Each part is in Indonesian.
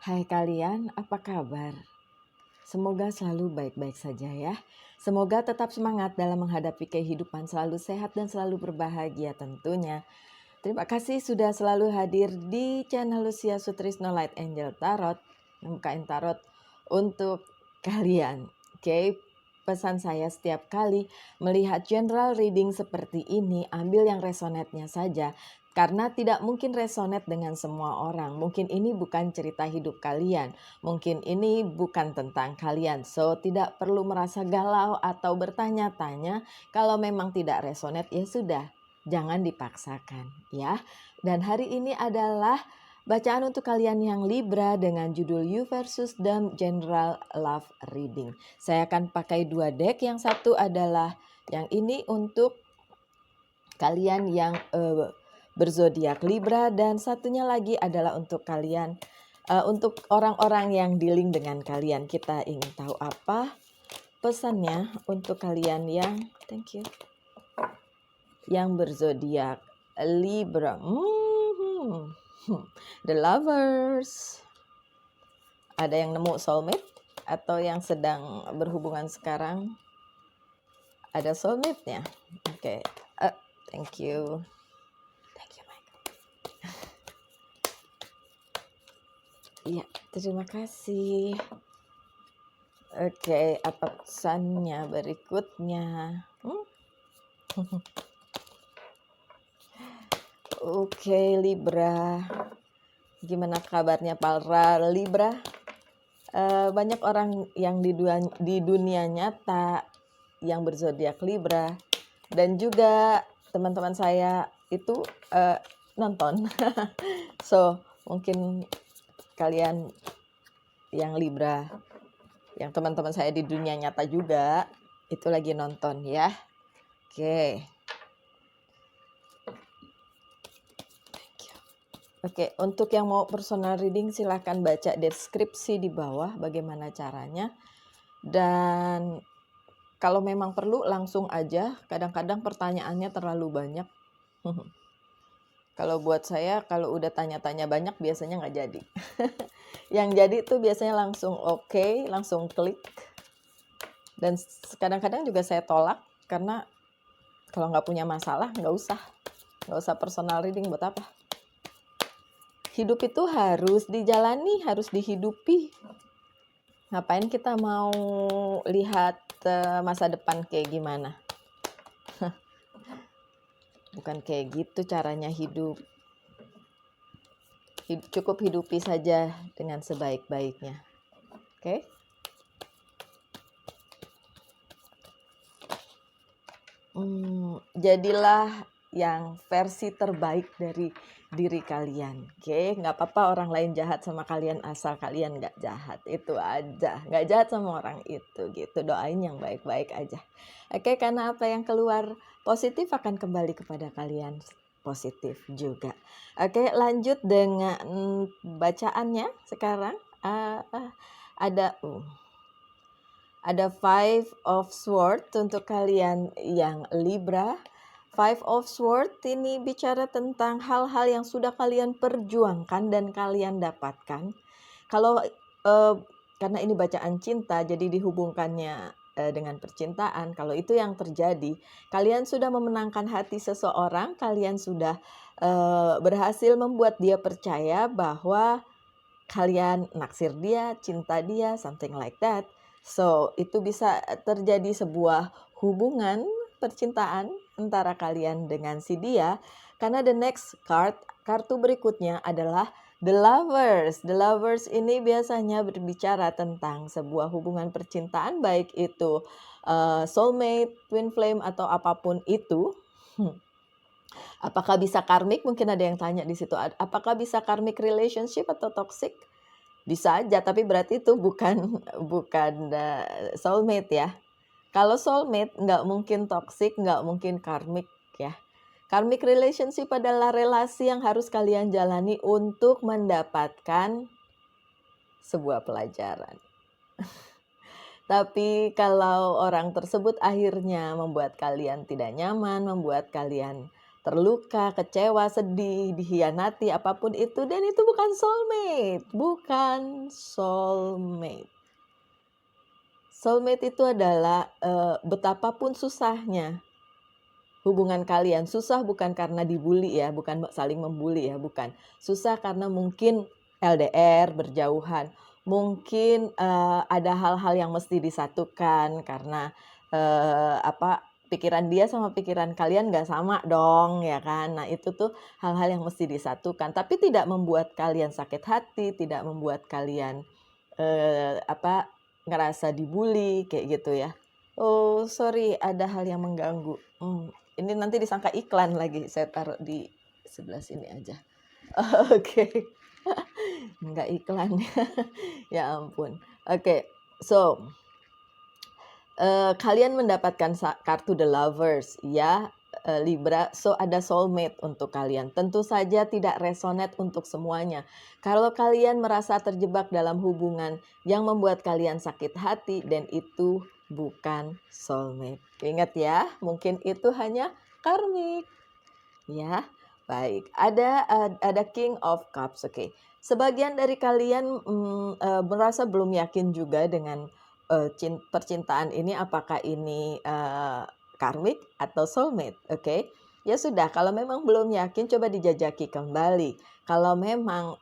Hai kalian, apa kabar? Semoga selalu baik-baik saja ya. Semoga tetap semangat dalam menghadapi kehidupan, selalu sehat dan selalu berbahagia tentunya. Terima kasih sudah selalu hadir di channel Lucia Sutrisno Light Angel Tarot, membukain tarot untuk kalian. Oke, pesan saya setiap kali melihat general reading seperti ini, ambil yang resonate-nya saja. Karena tidak mungkin resonate dengan semua orang. Mungkin ini bukan cerita hidup kalian. Mungkin ini bukan tentang kalian. So, tidak perlu merasa galau atau bertanya-tanya. Kalau memang tidak resonate, ya sudah. Jangan dipaksakan ya. Dan hari ini adalah bacaan untuk kalian yang Libra dengan judul You versus Them General Love Reading. Saya akan pakai dua deck. Yang satu adalah yang ini untuk kalian yang berzodiak Libra, dan satunya lagi adalah untuk kalian, untuk orang-orang yang dealing dengan kalian. Kita ingin tahu apa pesannya untuk kalian yang yang berzodiak Libra. The Lovers. Ada yang nemu soulmate atau yang sedang berhubungan sekarang? Ada soulmate-nya. Oke. Thank you. Iya, terima kasih. Oke, apa pesannya berikutnya? Oke, Libra. Gimana kabarnya para Libra? Banyak orang yang di dunia nyata yang berzodiak Libra, dan juga teman-teman saya itu nonton. So, mungkin kalian yang Libra, yang teman-teman saya di dunia nyata juga, itu lagi nonton ya. Oke, untuk yang mau personal reading silahkan baca deskripsi di bawah bagaimana caranya. Dan kalau memang perlu langsung aja, kadang-kadang pertanyaannya terlalu banyak. Kalau buat saya, kalau udah tanya-tanya banyak biasanya nggak jadi. Yang jadi tuh biasanya langsung oke, langsung klik. Dan kadang-kadang juga saya tolak, karena kalau nggak punya masalah nggak usah personal reading, buat apa? Hidup itu harus dijalani, harus dihidupi. Ngapain kita mau lihat masa depan kayak gimana? Bukan kayak gitu caranya hidup. Cukup hidupi saja dengan sebaik-baiknya. Oke? Jadilah yang versi terbaik dari diri kalian. Oke? Nggak apa-apa orang lain jahat sama kalian asal kalian nggak jahat. Itu aja. Nggak jahat sama orang itu gitu. Doain yang baik-baik aja. Oke? Karena apa yang keluar positif akan kembali kepada kalian positif juga. Oke, lanjut dengan bacaannya sekarang. Ada Five of Swords untuk kalian yang Libra. Five of Swords ini bicara tentang hal-hal yang sudah kalian perjuangkan dan kalian dapatkan. Kalau karena ini bacaan cinta, jadi dihubungkannya dengan percintaan. Kalau itu yang terjadi, kalian sudah memenangkan hati seseorang, kalian sudah berhasil membuat dia percaya bahwa kalian naksir dia, cinta dia, something like that. So, itu bisa terjadi sebuah hubungan percintaan antara kalian dengan si dia. Karena the next kartu berikutnya adalah The Lovers. The Lovers ini biasanya berbicara tentang sebuah hubungan percintaan, baik itu soulmate, twin flame, atau apapun itu. Apakah bisa karmik? Mungkin ada yang tanya di situ. Apakah bisa karmic relationship atau toxic? Bisa aja, tapi berarti itu bukan soulmate ya. Kalau soulmate nggak mungkin toxic, nggak mungkin karmic ya. Karmic relationship adalah relasi yang harus kalian jalani untuk mendapatkan sebuah pelajaran. Tapi kalau orang tersebut akhirnya membuat kalian tidak nyaman, membuat kalian terluka, kecewa, sedih, dihianati, apapun itu, dan itu bukan soulmate, bukan soulmate. Soulmate itu adalah betapapun susahnya hubungan kalian, susah bukan karena dibully ya, bukan saling membuli ya, bukan. Susah karena mungkin LDR, berjauhan, mungkin ada hal-hal yang mesti disatukan karena pikiran dia sama pikiran kalian nggak sama dong, ya kan. Nah itu tuh hal-hal yang mesti disatukan, tapi tidak membuat kalian sakit hati, tidak membuat kalian ngerasa dibully kayak gitu ya. Oh sorry, ada hal yang mengganggu. Ini nanti disangka iklan lagi, saya taruh di sebelah sini aja. Oke. Nggak iklan. Ya ampun. Oke, so kalian mendapatkan kartu The Lovers ya, Libra. So ada soulmate untuk kalian. Tentu saja tidak resonate untuk semuanya. Kalau kalian merasa terjebak dalam hubungan yang membuat kalian sakit hati, dan itu bukan soulmate. Ingat ya, mungkin itu hanya karmik. Ya, baik. Ada King of Cups. Oke. Sebagian dari kalian merasa belum yakin juga dengan percintaan ini, apakah ini karmik atau soulmate. Oke. Ya sudah, kalau memang belum yakin, coba dijajaki kembali. Kalau memang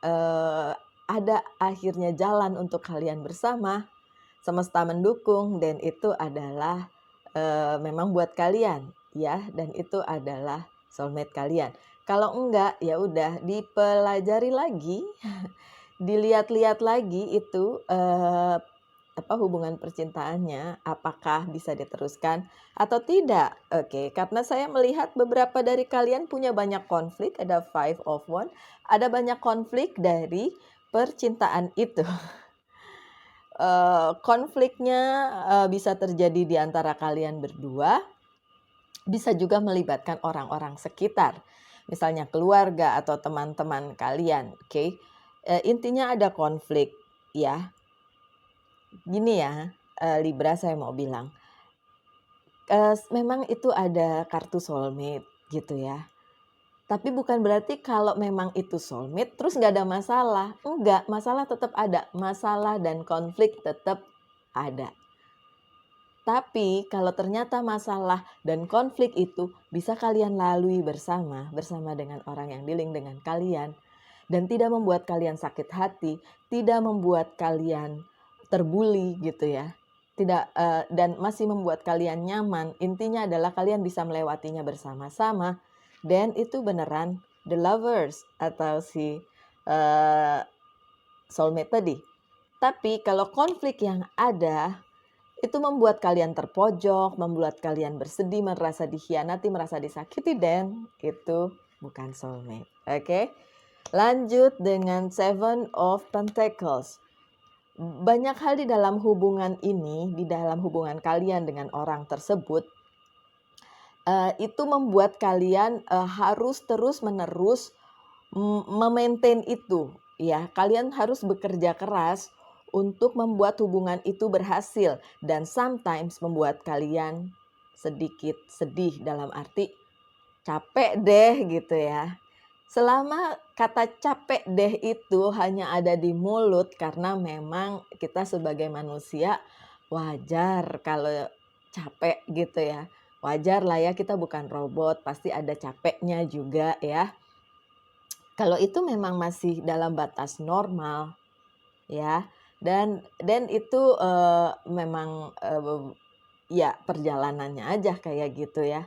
ada akhirnya jalan untuk kalian bersama, semesta mendukung, dan itu adalah memang buat kalian ya, dan itu adalah soulmate kalian. Kalau enggak, ya udah dipelajari lagi, dilihat-lihat lagi itu hubungan percintaannya, apakah bisa diteruskan atau tidak. Oke, karena saya melihat beberapa dari kalian punya banyak konflik, ada 5 of Wands, ada banyak konflik dari percintaan itu. Konfliknya bisa terjadi di antara kalian berdua, bisa juga melibatkan orang-orang sekitar, misalnya keluarga atau teman-teman kalian. Oke. Intinya ada konflik ya. Gini ya, Libra, saya mau bilang, memang itu ada kartu soulmate gitu ya. Tapi bukan berarti kalau memang itu soulmate terus nggak ada masalah. Enggak, masalah tetap ada. Masalah dan konflik tetap ada. Tapi kalau ternyata masalah dan konflik itu bisa kalian lalui bersama dengan orang yang dealing dengan kalian, dan tidak membuat kalian sakit hati, tidak membuat kalian terbuli gitu ya. Tidak dan masih membuat kalian nyaman. Intinya adalah kalian bisa melewatinya bersama-sama, dan itu beneran the lovers atau si soulmate tadi. Tapi kalau konflik yang ada itu membuat kalian terpojok, membuat kalian bersedih, merasa dikhianati, merasa disakiti, dan itu bukan soulmate. Oke. Lanjut dengan 7 of Pentacles. Banyak hal di dalam hubungan ini, di dalam hubungan kalian dengan orang tersebut, itu membuat kalian harus terus-menerus memaintain itu. Ya, kalian harus bekerja keras untuk membuat hubungan itu berhasil, dan sometimes membuat kalian sedikit sedih dalam arti capek deh gitu ya. Selama kata capek deh itu hanya ada di mulut, karena memang kita sebagai manusia wajar kalau capek gitu ya. Wajar lah ya, kita bukan robot, pasti ada capeknya juga ya. Kalau itu memang masih dalam batas normal ya, dan itu memang ya perjalanannya aja kayak gitu ya.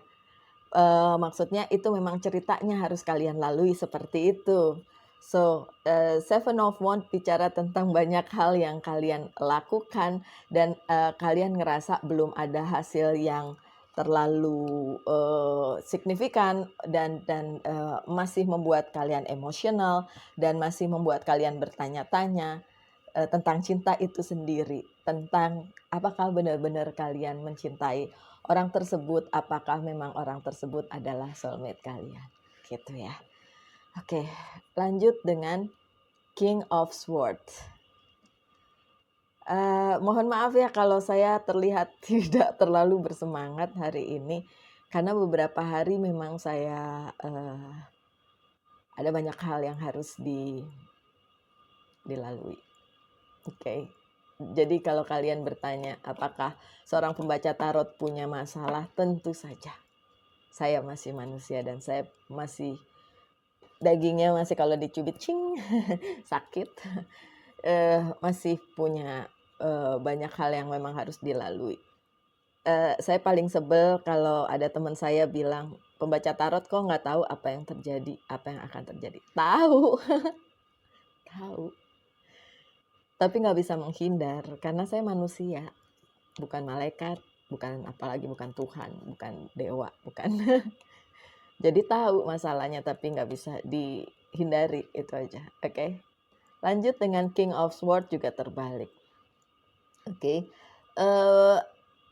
Maksudnya itu memang ceritanya harus kalian lalui seperti itu. So, 7 of Wands bicara tentang banyak hal yang kalian lakukan, dan kalian ngerasa belum ada hasil yang terlalu signifikan, dan masih membuat kalian emosional, dan masih membuat kalian bertanya-tanya tentang cinta itu sendiri, tentang apakah benar-benar kalian mencintai orang tersebut, apakah memang orang tersebut adalah soulmate kalian, gitu ya. Oke, lanjut dengan King of Swords. Mohon maaf ya kalau saya terlihat tidak terlalu bersemangat hari ini. Karena beberapa hari memang saya ada banyak hal yang harus dilalui. Oke. Jadi kalau kalian bertanya, apakah seorang pembaca tarot punya masalah? Tentu saja. Saya masih manusia dan saya masih dagingnya masih kalau dicubit cing sakit. Masih punya banyak hal yang memang harus dilalui. Saya paling sebel kalau ada teman saya bilang, pembaca tarot kok nggak tahu apa yang terjadi, apa yang akan terjadi. Tahu, tahu. Tapi nggak bisa menghindar karena saya manusia, bukan malaikat, bukan apalagi bukan Tuhan, bukan dewa, bukan. Jadi tahu masalahnya tapi nggak bisa dihindari, itu aja. Oke. Lanjut dengan King of Swords juga terbalik. Oke.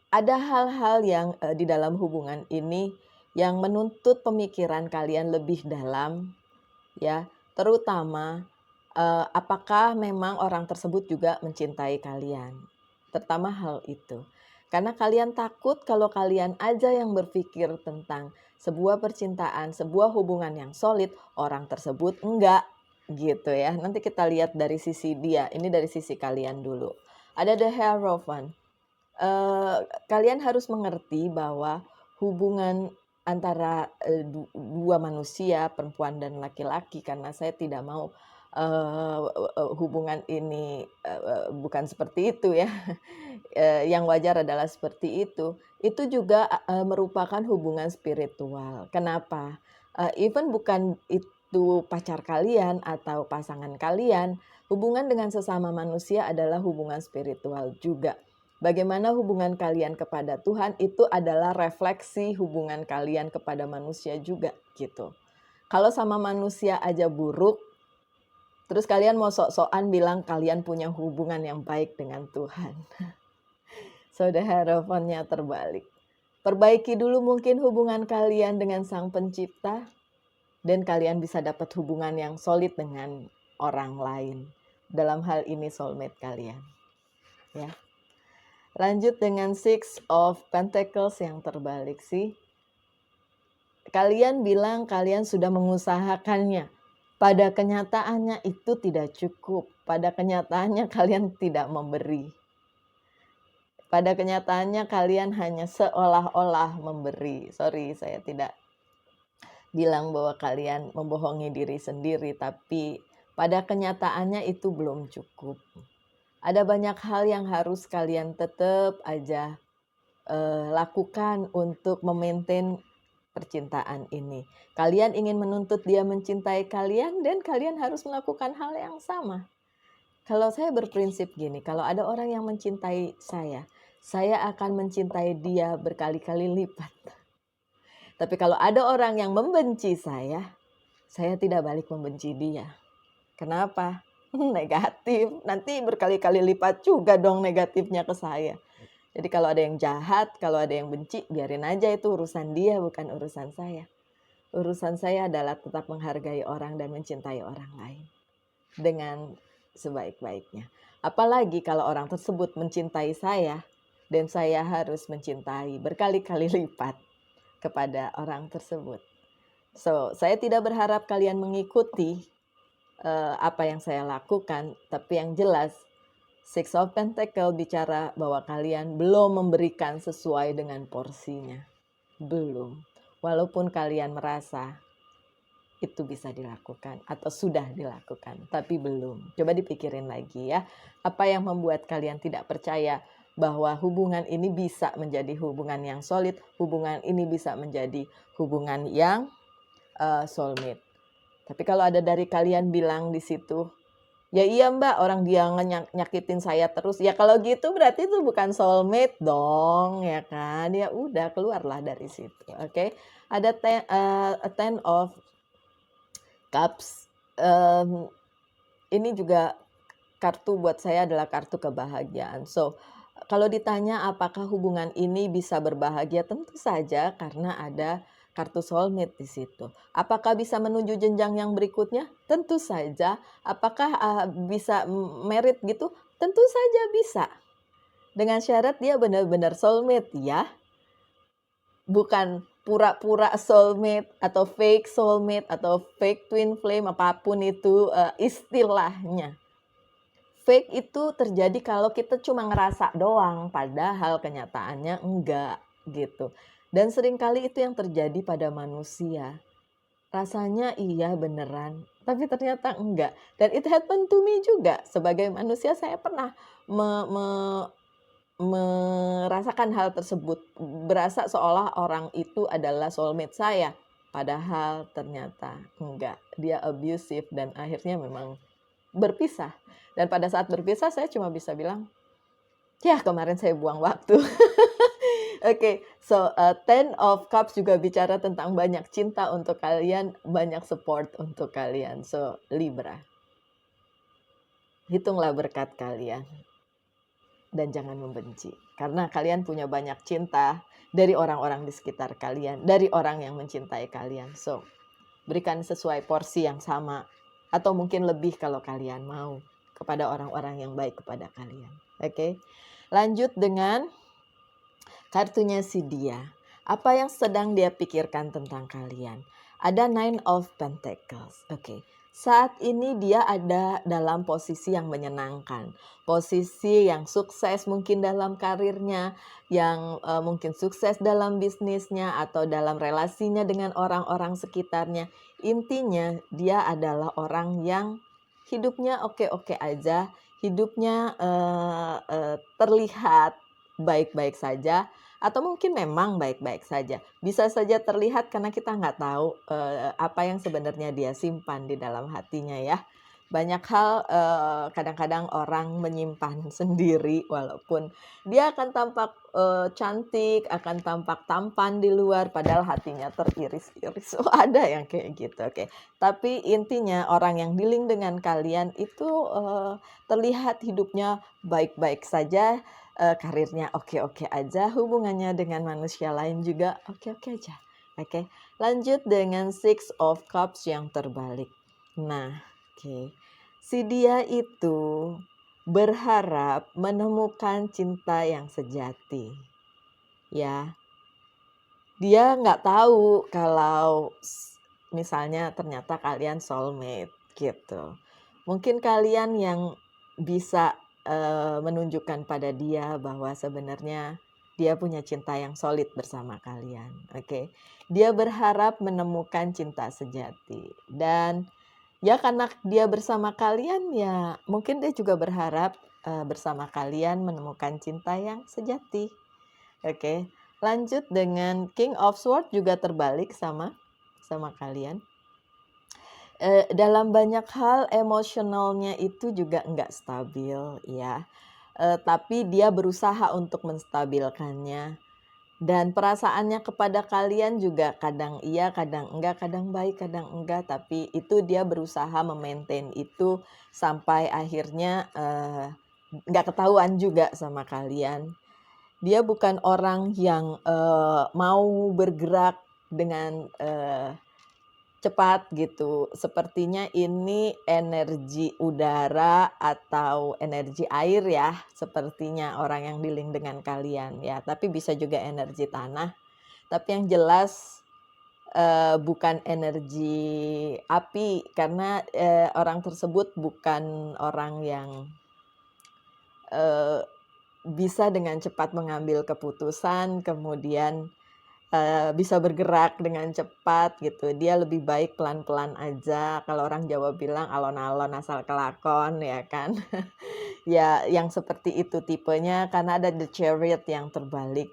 Ada hal-hal yang di dalam hubungan ini yang menuntut pemikiran kalian lebih dalam, ya, terutama apakah memang orang tersebut juga mencintai kalian. Pertama hal itu. Karena kalian takut kalau kalian aja yang berpikir tentang sebuah percintaan, sebuah hubungan yang solid, orang tersebut enggak gitu ya. Nanti kita lihat dari sisi dia, ini dari sisi kalian dulu. Ada the Hierophant. Kalian harus mengerti bahwa hubungan antara dua manusia, perempuan dan laki-laki, karena saya tidak mau hubungan ini bukan seperti itu ya. Yang wajar adalah seperti itu juga merupakan hubungan spiritual. Kenapa? Even bukan itu pacar kalian atau pasangan kalian, hubungan dengan sesama manusia adalah hubungan spiritual juga. Bagaimana hubungan kalian kepada Tuhan itu adalah refleksi hubungan kalian kepada manusia juga gitu. Kalau sama manusia aja buruk, terus kalian mau sok-sokan bilang kalian punya hubungan yang baik dengan Tuhan. Saudara harapannya terbalik. Perbaiki dulu mungkin hubungan kalian dengan Sang Pencipta, dan kalian bisa dapat hubungan yang solid dengan orang lain. Dalam hal ini soulmate kalian. Ya. Lanjut dengan Six of Pentacles yang terbalik sih. Kalian bilang kalian sudah mengusahakannya. Pada kenyataannya itu tidak cukup. Pada kenyataannya kalian tidak memberi. Pada kenyataannya kalian hanya seolah-olah memberi. Sorry, saya tidak bilang bahwa kalian membohongi diri sendiri. Tapi pada kenyataannya itu belum cukup. Ada banyak hal yang harus kalian tetap aja lakukan untuk memaintain percintaan ini. Kalian ingin menuntut dia mencintai kalian dan kalian harus melakukan hal yang sama. Kalau saya berprinsip gini, kalau ada orang yang mencintai saya akan mencintai dia berkali-kali lipat. Tapi kalau ada orang yang membenci saya tidak balik membenci dia. Kenapa? Negatif, nanti berkali-kali lipat juga dong negatifnya ke saya. Jadi kalau ada yang jahat, kalau ada yang benci, biarin aja, itu urusan dia, bukan urusan saya. Urusan saya adalah tetap menghargai orang dan mencintai orang lain dengan sebaik-baiknya. Apalagi kalau orang tersebut mencintai saya dan saya harus mencintai berkali-kali lipat kepada orang tersebut. So, saya tidak berharap kalian mengikuti apa yang saya lakukan, tapi yang jelas Six of Pentacles bicara bahwa kalian belum memberikan sesuai dengan porsinya. Belum. Walaupun kalian merasa itu bisa dilakukan atau sudah dilakukan, tapi belum. Coba dipikirin lagi ya. Apa yang membuat kalian tidak percaya bahwa hubungan ini bisa menjadi hubungan yang solid, hubungan ini bisa menjadi hubungan yang soulmate. Tapi kalau ada dari kalian bilang di situ, ya iya mbak, orang dia nyakitin saya terus. Ya kalau gitu berarti itu bukan soulmate dong, ya kan? Ya udah, keluarlah dari situ, oke? Ada Ten of Cups. Ini juga kartu buat saya adalah kartu kebahagiaan. So, kalau ditanya apakah hubungan ini bisa berbahagia, tentu saja karena ada kartu soulmate di situ. Apakah bisa menuju jenjang yang berikutnya? Tentu saja. Apakah bisa merit gitu? Tentu saja bisa. Dengan syarat dia benar-benar soulmate ya. Bukan pura-pura soulmate atau fake soulmate atau fake twin flame, apapun itu istilahnya. Fake itu terjadi kalau kita cuma ngerasa doang, padahal kenyataannya enggak gitu. Dan seringkali itu yang terjadi pada manusia. Rasanya iya beneran, tapi ternyata enggak. Dan it happened to me juga. Sebagai manusia saya pernah merasakan hal tersebut. Berasa seolah orang itu adalah soulmate saya. Padahal ternyata enggak. Dia abusive dan akhirnya memang berpisah. Dan pada saat berpisah saya cuma bisa bilang, ya kemarin saya buang waktu. Oke, so Ten of Cups juga bicara tentang banyak cinta untuk kalian, banyak support untuk kalian. So Libra, hitunglah berkat kalian dan jangan membenci. Karena kalian punya banyak cinta dari orang-orang di sekitar kalian, dari orang yang mencintai kalian. So berikan sesuai porsi yang sama atau mungkin lebih kalau kalian mau kepada orang-orang yang baik kepada kalian. Oke. Lanjut dengan kartunya si dia. Apa yang sedang dia pikirkan tentang kalian? Ada Nine of Pentacles. Oke. Saat ini dia ada dalam posisi yang menyenangkan. Posisi yang sukses mungkin dalam karirnya, yang mungkin sukses dalam bisnisnya atau dalam relasinya dengan orang-orang sekitarnya. Intinya dia adalah orang yang hidupnya oke-oke aja, hidupnya terlihat baik-baik saja, atau mungkin memang baik-baik saja. Bisa saja terlihat karena kita nggak tahu apa yang sebenarnya dia simpan di dalam hatinya ya. Banyak hal kadang-kadang orang menyimpan sendiri walaupun dia akan tampak cantik, akan tampak tampan di luar padahal hatinya teriris-iris. Oh, ada yang kayak gitu. Oke. Tapi intinya orang yang dealing dengan kalian itu terlihat hidupnya baik-baik saja, karirnya oke-oke aja, hubungannya dengan manusia lain juga oke-oke aja. Oke. Lanjut dengan Six of Cups yang terbalik. Nah, oke. Si dia itu berharap menemukan cinta yang sejati. Ya. Dia nggak tahu kalau misalnya ternyata kalian soulmate gitu. Mungkin kalian yang bisa menunjukkan pada dia bahwa sebenarnya dia punya cinta yang solid bersama kalian. Oke. Dia berharap menemukan cinta sejati dan ya karena dia bersama kalian ya mungkin dia juga berharap bersama kalian menemukan cinta yang sejati. Oke. Lanjut dengan King of Swords juga terbalik sama kalian. Dalam banyak hal emosionalnya itu juga enggak stabil ya. Tapi dia berusaha untuk menstabilkannya. Dan perasaannya kepada kalian juga kadang iya, kadang enggak, kadang baik, kadang enggak. Tapi itu dia berusaha memaintain itu sampai akhirnya enggak ketahuan juga sama kalian. Dia bukan orang yang mau bergerak dengan cepat gitu. Sepertinya ini energi udara atau energi air ya, sepertinya orang yang dealing dengan kalian ya. Tapi bisa juga energi tanah. Tapi yang jelas bukan energi api karena orang tersebut bukan orang yang bisa dengan cepat mengambil keputusan, kemudian bisa bergerak dengan cepat gitu. Dia lebih baik pelan-pelan aja. Kalau orang Jawa bilang alon-alon asal kelakon ya kan. Ya yang seperti itu tipenya karena ada the chariot yang terbalik.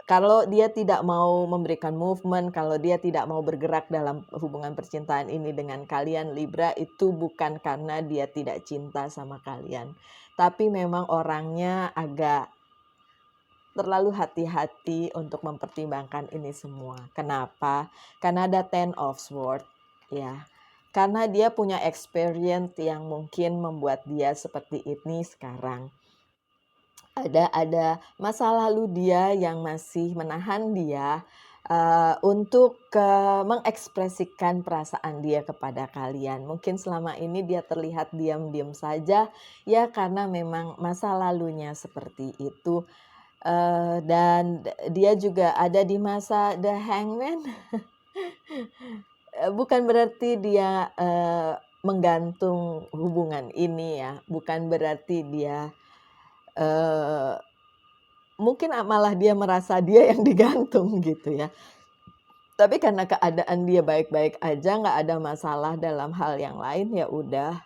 Kalau dia tidak mau memberikan movement, kalau dia tidak mau bergerak dalam hubungan percintaan ini dengan kalian Libra, itu bukan karena dia tidak cinta sama kalian. Tapi memang orangnya agak terlalu hati-hati untuk mempertimbangkan ini semua. Kenapa? Karena ada Ten of Swords, ya. Karena dia punya experience yang mungkin membuat dia seperti ini sekarang. Ada masa lalu dia yang masih menahan dia untuk mengekspresikan perasaan dia kepada kalian. Mungkin selama ini dia terlihat diam-diam saja, ya karena memang masa lalunya seperti itu. Dan dia juga ada di masa The Hangman. Bukan berarti dia menggantung hubungan ini ya, bukan berarti dia mungkin malah dia merasa dia yang digantung gitu ya. Tapi karena keadaan dia baik-baik aja, nggak ada masalah dalam hal yang lain, ya udah.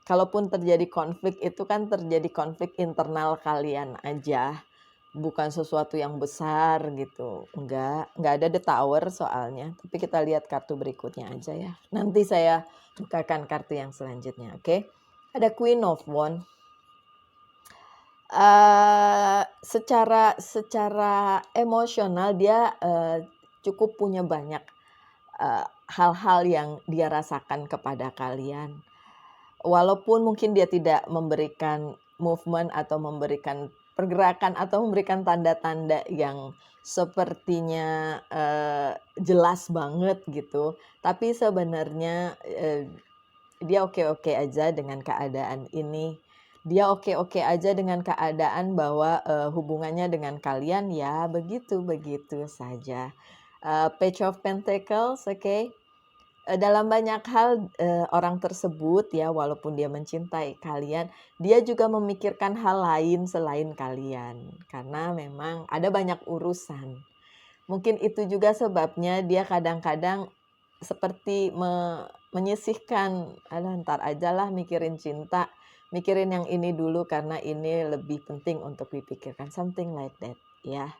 Kalaupun terjadi konflik itu kan terjadi konflik internal kalian aja, bukan sesuatu yang besar gitu. Nggak ada the tower soalnya. Tapi kita lihat kartu berikutnya aja ya. Nanti saya bukakan kartu yang selanjutnya, oke? Ada Queen of Wands. Secara emosional dia cukup punya banyak hal-hal yang dia rasakan kepada kalian. Walaupun mungkin dia tidak memberikan movement atau memberikan pergerakan atau memberikan tanda-tanda yang sepertinya jelas banget gitu, tapi sebenarnya dia oke-oke aja dengan keadaan ini. Dia oke-oke aja dengan keadaan bahwa hubungannya dengan kalian ya begitu-begitu saja. Page of Pentacles, oke. Dalam banyak hal orang tersebut ya, walaupun dia mencintai kalian, dia juga memikirkan hal lain selain kalian. Karena memang ada banyak urusan. Mungkin itu juga sebabnya dia kadang-kadang seperti menyisihkan, alah ntar aja lah mikirin cinta, mikirin yang ini dulu karena ini lebih penting untuk dipikirkan. Something like that ya.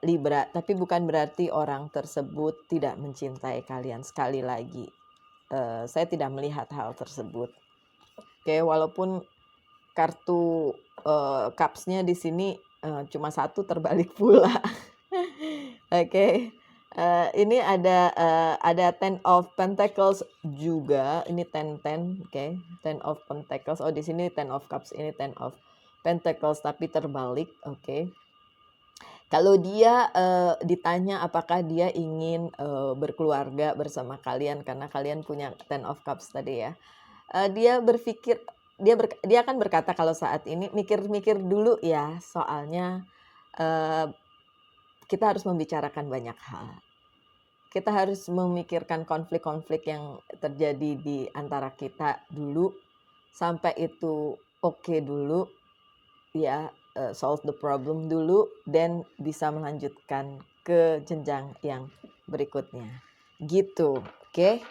Libra, tapi bukan berarti orang tersebut tidak mencintai kalian. Sekali lagi, saya tidak melihat hal tersebut. Oke, walaupun kartu cups-nya di sini cuma satu terbalik pula. Oke, ini ada Ten of Pentacles juga. Ini ten, oke, Ten of Pentacles. Oh, di sini Ten of Cups, ini Ten of Pentacles tapi terbalik, oke. Kalau dia ditanya apakah dia ingin berkeluarga bersama kalian karena kalian punya Ten of Cups tadi ya, dia berpikir dia akan berkata kalau saat ini mikir-mikir dulu ya, soalnya kita harus membicarakan banyak hal. Kita harus memikirkan konflik-konflik yang terjadi di antara kita dulu sampai itu oke dulu ya. Solve the problem dulu, dan bisa melanjutkan ke jenjang yang berikutnya. Gitu, oke?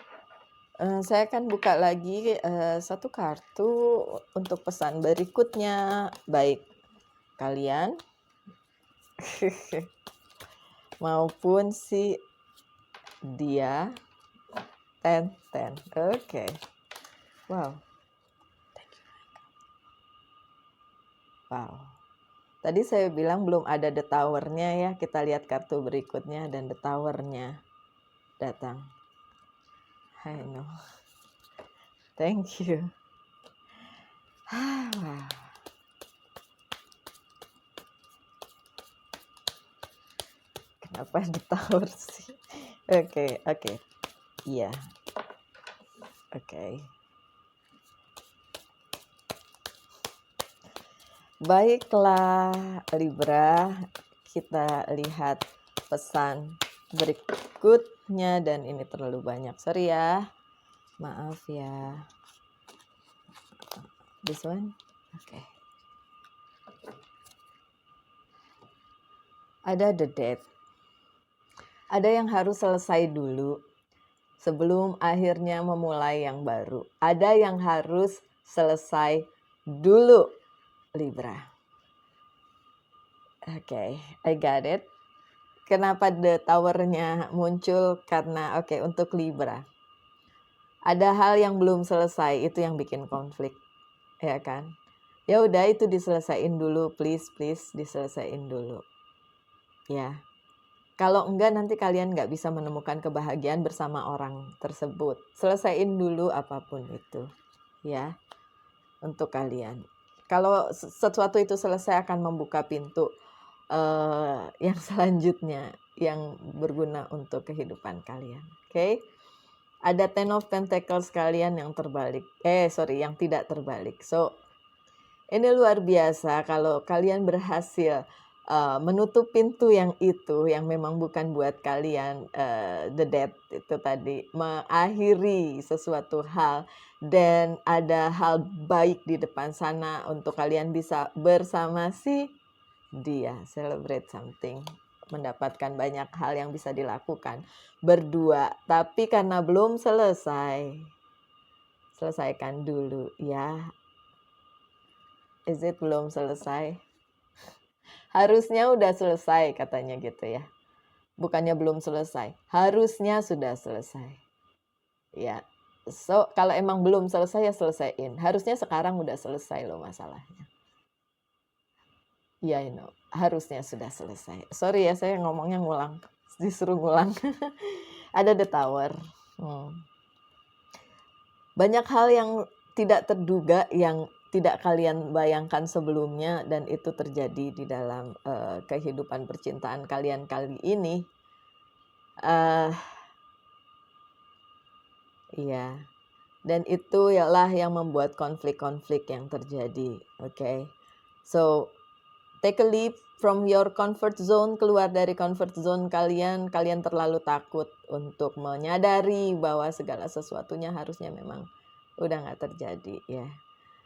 Saya akan buka lagi satu kartu untuk pesan berikutnya, baik kalian maupun si dia. Ten. Oke. Wow. Tadi saya bilang belum ada the tower-nya ya. Kita lihat kartu berikutnya dan the tower-nya datang. I know. Thank you. Kenapa the tower sih? Oke. Iya. Oke. Baiklah Libra, kita lihat pesan berikutnya, dan ini terlalu banyak, sorry ya, maaf ya. This one, oke. Ada the death. Ada yang harus selesai dulu sebelum akhirnya memulai yang baru. Ada yang harus selesai dulu, Libra. Oke, I got it. Kenapa the tower-nya muncul? Karena untuk Libra, ada hal yang belum selesai, itu yang bikin konflik, ya kan? Ya udah, itu diselesain dulu, please diselesain dulu. Ya. Kalau enggak nanti kalian nggak bisa menemukan kebahagiaan bersama orang tersebut. Selesaiin dulu apapun itu, ya, untuk kalian. Kalau sesuatu itu selesai akan membuka pintu yang selanjutnya yang berguna untuk kehidupan kalian. Oke? Ada Ten of Pentacles kalian yang terbalik. Yang tidak terbalik. So, Ini luar biasa kalau kalian berhasil menutup pintu yang itu, yang memang bukan buat kalian, the death itu tadi, mengakhiri sesuatu hal dan ada hal baik di depan sana untuk kalian bisa bersama si dia, celebrate something, mendapatkan banyak hal yang bisa dilakukan berdua. Tapi karena belum selesai, selesaikan dulu ya. Is it belum selesai? Harusnya udah selesai katanya gitu ya. Bukannya belum selesai, harusnya sudah selesai. Ya. So, kalau emang belum selesai ya selesaiin. Harusnya sekarang udah selesai loh masalahnya. Ya, you know, harusnya sudah selesai. Sorry ya, saya ngomongnya ngulang. Disuruh ngulang. Ada the tower. Banyak hal yang tidak terduga yang tidak kalian bayangkan sebelumnya dan itu terjadi di dalam kehidupan percintaan kalian kali ini. Iya. Dan itu ialah yang membuat konflik-konflik yang terjadi. Okay? So, take a leap from your comfort zone, keluar dari comfort zone kalian. Kalian terlalu takut untuk menyadari bahwa segala sesuatunya harusnya memang udah nggak terjadi ya.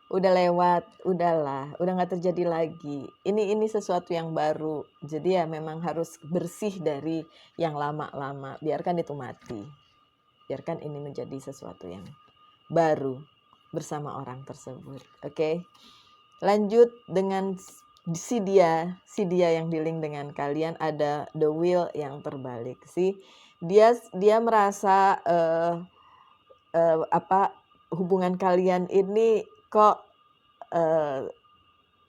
Udah lewat, udahlah, udah nggak terjadi lagi. Ini sesuatu yang baru. Jadi ya memang harus bersih dari yang lama-lama. Biarkan itu mati. Biarkan ini menjadi sesuatu yang baru bersama orang tersebut. Oke. Lanjut dengan si dia yang dealing dengan kalian, ada the wheel yang terbalik sih. Dia merasa hubungan kalian ini kok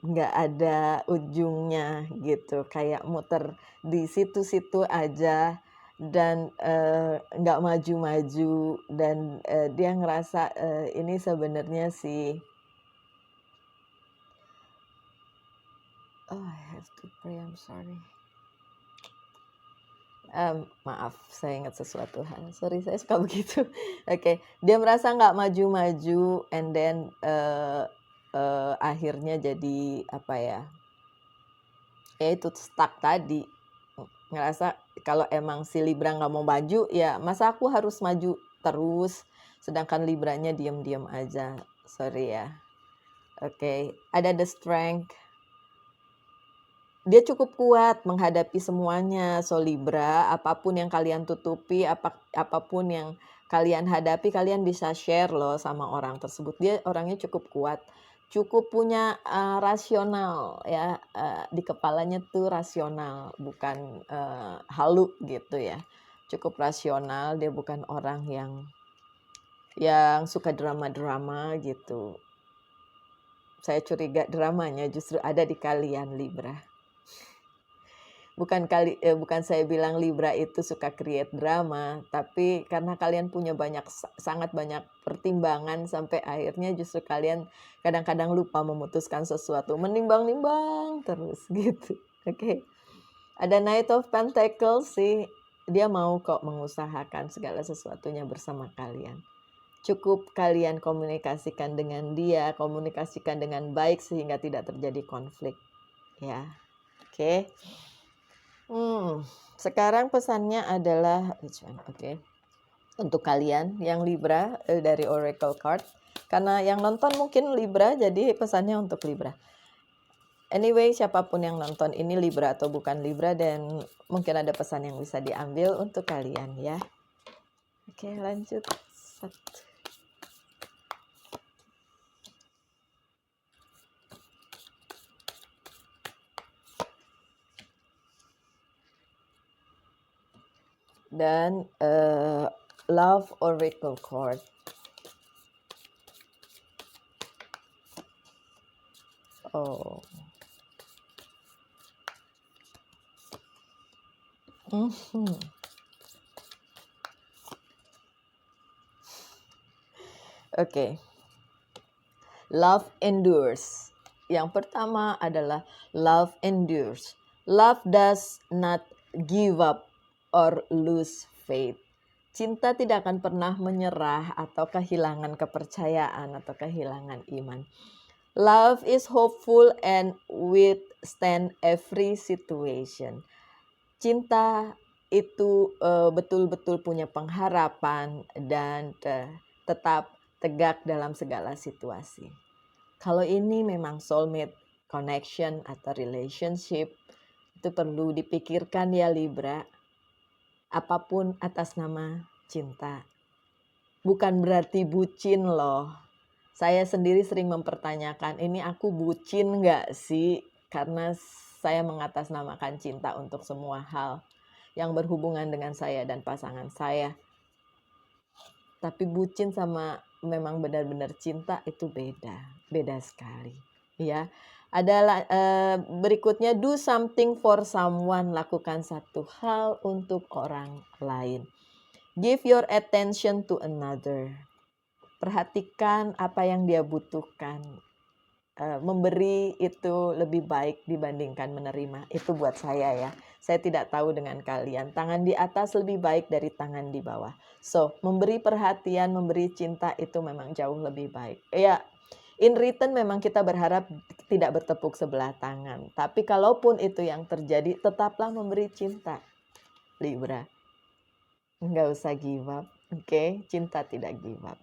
nggak ada ujungnya gitu, kayak muter di situ-situ aja dan nggak maju-maju dan dia ngerasa ini sebenarnya sih I have to pray, I'm sorry. Maaf, saya ingat sesuatu hal. Sorry, saya suka begitu. Oke, dia merasa nggak maju-maju, and then akhirnya jadi apa ya? Ya itu stuck tadi. Ngerasa kalau emang si Libra nggak mau maju, ya masa aku harus maju terus, sedangkan Libranya diam-diam aja. Sorry ya. Oke, ada the strength. Dia cukup kuat menghadapi semuanya. So Libra, apapun yang kalian tutupi, apapun yang kalian hadapi, kalian bisa share loh sama orang tersebut. Dia orangnya cukup kuat, cukup punya rasional ya, di kepalanya tuh rasional, bukan halu gitu ya. Cukup rasional, dia bukan orang yang suka drama-drama gitu. Saya curiga dramanya justru ada di kalian Libra. Bukan saya bilang Libra itu suka create drama, tapi karena kalian punya sangat banyak pertimbangan sampai akhirnya justru kalian kadang-kadang lupa memutuskan sesuatu, menimbang-nimbang terus gitu. Oke. Ada Knight of Pentacles sih, dia mau kok mengusahakan segala sesuatunya bersama kalian. Cukup kalian komunikasikan dengan dia, komunikasikan dengan baik sehingga tidak terjadi konflik. Ya. Oke. Sekarang pesannya adalah untuk kalian yang Libra dari Oracle Card. Karena yang nonton mungkin Libra, jadi pesannya untuk Libra. Anyway, siapapun yang nonton ini Libra atau bukan Libra, dan mungkin ada pesan yang bisa diambil untuk kalian ya. Oke, lanjut. Dan Love Oracle Card. Oh. Oke. Love endures. Yang pertama adalah love endures. Love does not give up or lose faith. Cinta tidak akan pernah menyerah atau kehilangan kepercayaan atau kehilangan iman. Love is hopeful and withstand every situation. Cinta itu betul-betul punya pengharapan dan tetap tegak dalam segala situasi. Kalau ini memang soulmate connection atau relationship, itu perlu dipikirkan ya Libra. Apapun atas nama cinta. Bukan berarti bucin loh. Saya sendiri sering mempertanyakan, ini aku bucin nggak sih? Karena saya mengatasnamakan cinta untuk semua hal yang berhubungan dengan saya dan pasangan saya. Tapi bucin sama memang benar-benar cinta itu beda sekali. Ya, adalah berikutnya do something for someone, lakukan satu hal untuk orang lain. Give your attention to another. Perhatikan apa yang dia butuhkan. Memberi itu lebih baik dibandingkan menerima. Itu buat saya ya. Saya tidak tahu dengan kalian. Tangan di atas lebih baik dari tangan di bawah. So, memberi perhatian, memberi cinta itu memang jauh lebih baik. Ya, in return memang kita berharap tidak bertepuk sebelah tangan. Tapi kalaupun itu yang terjadi, tetaplah memberi cinta. Libra. Nggak usah give up. Oke? Cinta tidak give up.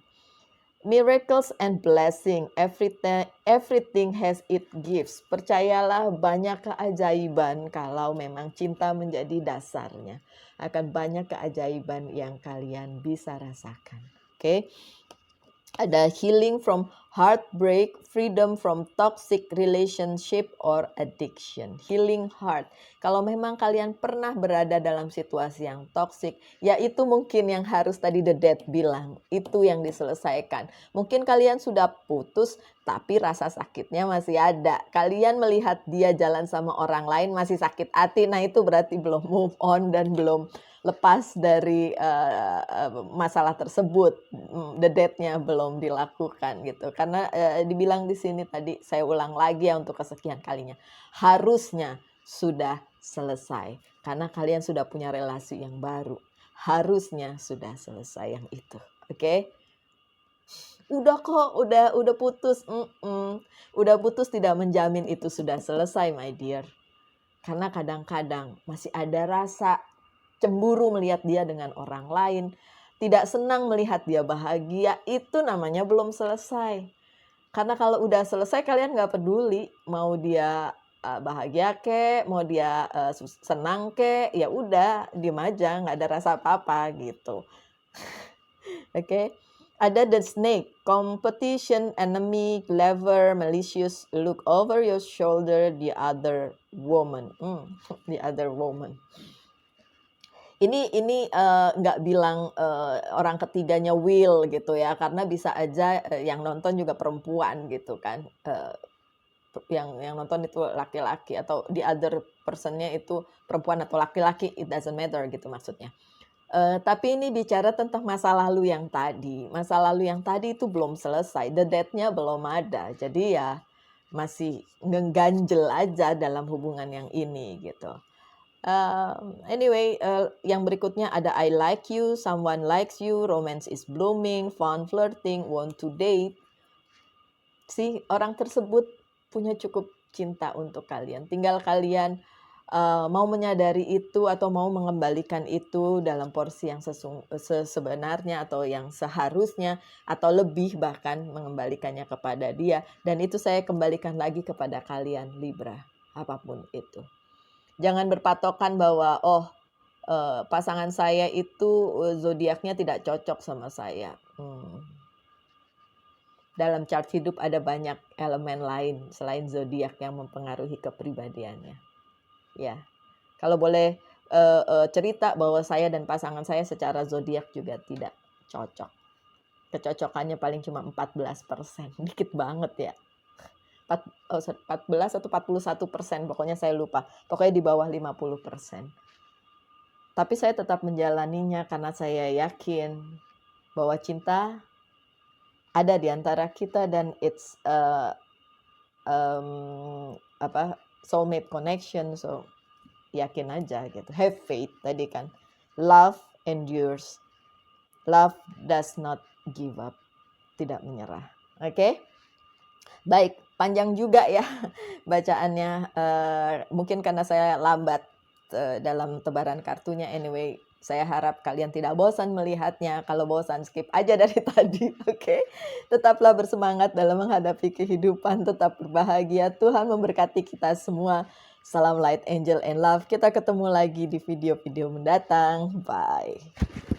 Miracles and blessing, everything has its gifts. Percayalah banyak keajaiban kalau memang cinta menjadi dasarnya. Akan banyak keajaiban yang kalian bisa rasakan. Oke? Ada healing from heartbreak, freedom from toxic relationship or addiction. Healing heart. Kalau memang kalian pernah berada dalam situasi yang toxic, ya itu mungkin yang harus tadi The Dead bilang. Itu yang diselesaikan. Mungkin kalian sudah putus, tapi rasa sakitnya masih ada. Kalian melihat dia jalan sama orang lain masih sakit hati. Nah itu berarti belum move on dan belum lepas dari masalah tersebut. The dead-nya belum dilakukan gitu. Karena dibilang di sini tadi, saya ulang lagi ya untuk kesekian kalinya, harusnya sudah selesai karena kalian sudah punya relasi yang baru. Harusnya sudah selesai yang itu. Oke? Udah kok, udah putus. Udah putus tidak menjamin itu sudah selesai, my dear. Karena kadang-kadang masih ada rasa cemburu melihat dia dengan orang lain, tidak senang melihat dia bahagia, itu namanya belum selesai. Karena kalau udah selesai kalian nggak peduli mau dia bahagia kek, mau dia senang kek, ya udah diem aja, nggak ada rasa apa-apa gitu. Oke. Ada the snake, competition, enemy, clever, malicious, look over your shoulder, the other woman. The other woman. Ini nggak bilang orang ketiganya will gitu ya, karena bisa aja yang nonton juga perempuan gitu kan. Yang nonton itu laki-laki atau the other personnya itu perempuan atau laki-laki, it doesn't matter gitu maksudnya. Tapi ini bicara tentang masa lalu yang tadi. Masa lalu yang tadi itu belum selesai, the dead-nya belum ada. Jadi ya masih ngeganjel aja dalam hubungan yang ini gitu. Anyway, yang berikutnya ada I like you, someone likes you, romance is blooming, fun flirting, want to date. Orang tersebut punya cukup cinta untuk kalian. Tinggal kalian mau menyadari itu atau mau mengembalikan itu dalam porsi yang sebenarnya atau yang seharusnya atau lebih bahkan mengembalikannya kepada dia. Dan itu saya kembalikan lagi kepada kalian Libra, apapun itu. Jangan berpatokan bahwa pasangan saya itu zodiaknya tidak cocok sama saya. Dalam chart hidup ada banyak elemen lain selain zodiak yang mempengaruhi kepribadiannya. Ya, kalau boleh cerita bahwa saya dan pasangan saya secara zodiak juga tidak cocok. Kecocokannya paling cuma 14%, dikit banget ya. 14 atau 41%, pokoknya saya lupa. Pokoknya di bawah 50%. Tapi saya tetap menjalaninya karena saya yakin bahwa cinta ada di antara kita dan it's soulmate connection. So yakin aja gitu. Have faith tadi kan. Love endures. Love does not give up. Tidak menyerah. Oke? Baik, panjang juga ya bacaannya. Mungkin karena saya lambat dalam tebaran kartunya. Anyway, saya harap kalian tidak bosan melihatnya. Kalau bosan, skip aja dari tadi, oke? Tetaplah bersemangat dalam menghadapi kehidupan, tetap berbahagia. Tuhan memberkati kita semua. Salam light, angel, and love. Kita ketemu lagi di video-video mendatang. Bye.